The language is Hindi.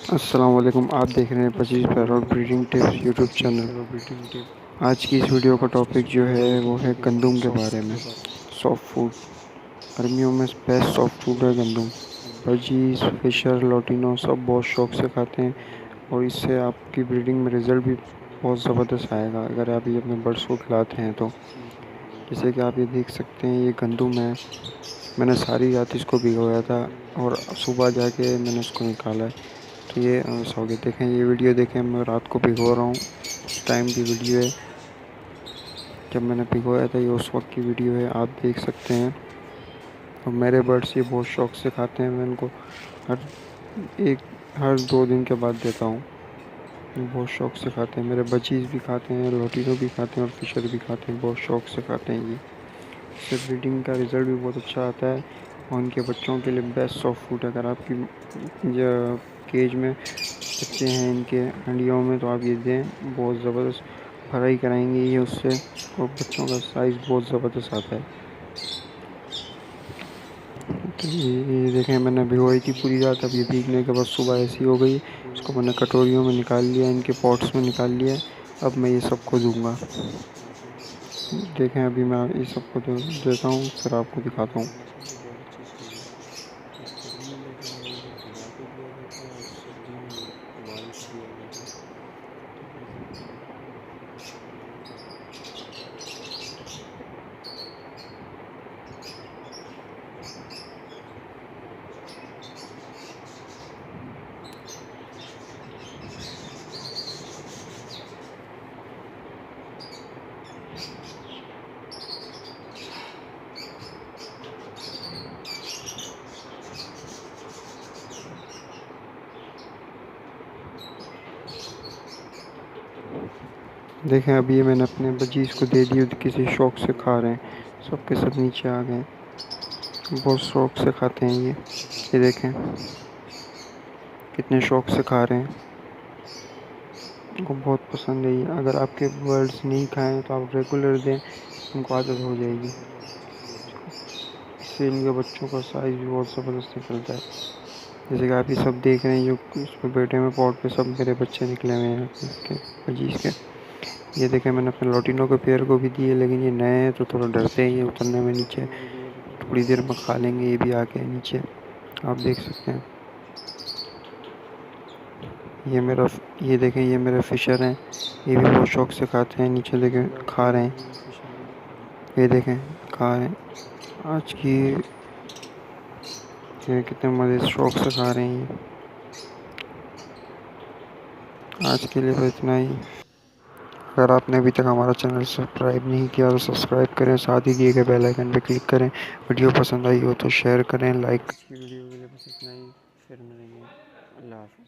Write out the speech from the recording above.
अस्सलाम वालेकुम। आप देख रहे हैं budgies parrot breeding tips YouTube channel. आज की इस वीडियो का टॉपिक जो है वो है गंदम के बारे में। सॉफ्ट फूड, गर्मियों में बेस्ट सॉफ्ट फूड है गंदम। बजीज, फिशर, लोटिनो सब बहुत शौक से खाते हैं और इससे आपकी ब्रीडिंग में रिज़ल्ट भी बहुत ज़बरदस्त आएगा अगर आप ये अपने बर्ड्स को खिलाते हैं तो। जैसे कि आप ये देख सकते हैं, ये गंदम है। मैंने सारी रात इसको भिगोया था और सुबह जाके मैंने उसको निकाला है। तो ये सॉरी, देखें ये वीडियो देखें, मैं रात को भिगो रहा हूँ, उस टाइम की वीडियो है जब मैंने भिगोया था। ये उस वक्त की वीडियो है, आप देख सकते हैं। और मेरे बर्ड्स ये बहुत शौक से खाते हैं। मैं इनको हर एक हर 2 दिन के बाद देता हूँ। ये बहुत शौक से खाते हैं। मेरे बचीज़ भी खाते हैं, लोटिनो भी खाते हैं और फिशर भी खाते हैं, बहुत शौक से खाते हैं ये। इससे ब्रीडिंग का रिज़ल्ट भी बहुत अच्छा आता है और उनके बच्चों के लिए बेस्ट सॉफ्ट फूड। अगर आपकी केज में बच्चे हैं इनके हंडियों में तो आप ये दें, बहुत ज़बरदस्त फ्राई कराएंगे ये उससे, और बच्चों का साइज़ बहुत ज़बरदस्त आता है। तो ये देखें, मैंने भिगोई थी पूरी रात। अब ये भीगने के बाद सुबह ऐसी हो गई, इसको मैंने कटोरियों में निकाल लिया, इनके पॉट्स में निकाल लिया। अब मैं ये सबको दूंगा। देखें, अभी मैं ये सबको देता हूँ, फिर आपको दिखाता हूँ। देखें, अभी ये मैंने अपने बजीज़ को दे दी, किसी शौक से खा रहे हैं, सब के सब नीचे आ गए। बहुत शौक से खाते हैं ये देखें कितने शौक से खा रहे हैं, उनको बहुत पसंद है ये। अगर आपके बर्ड्स नहीं खाएं तो आप रेगुलर दें, उनको आदत हो जाएगी। इससे इनके बच्चों का साइज़ भी बहुत ज़बरदस्त निकलता है। जैसे कि आप ये सब देख रहे हैं, जो उसमें बैठे में पॉट पे सब मेरे बच्चे निकले हुए हैं इसके बजीज़ के। ये देखें, मैंने अपने लोटिनो के पेयर को भी दिए, लेकिन ये नए हैं तो थोड़ा डरते हैं ये उतरने में नीचे। थोड़ी देर में खा लेंगे ये भी आके नीचे, आप देख सकते हैं। ये देखें, ये मेरे फिशर हैं, ये भी बहुत शौक से खाते हैं। नीचे देखें खा रहे हैं, ये देखें खा रहे हैं। आज की ये कितने मज़े से शौक से खा रहे हैं ये। आज के लिए तो इतना ही। अगर आपने अभी तक हमारा चैनल सब्सक्राइब नहीं किया तो सब्सक्राइब करें, साथ ही दिए गए बेल आइकन पर क्लिक करें। वीडियो पसंद आई हो तो शेयर करें, लाइक। वीडियो के लिए बस इतना ही, फिर मिलेंगे। अल्लाह हाफ़िज़।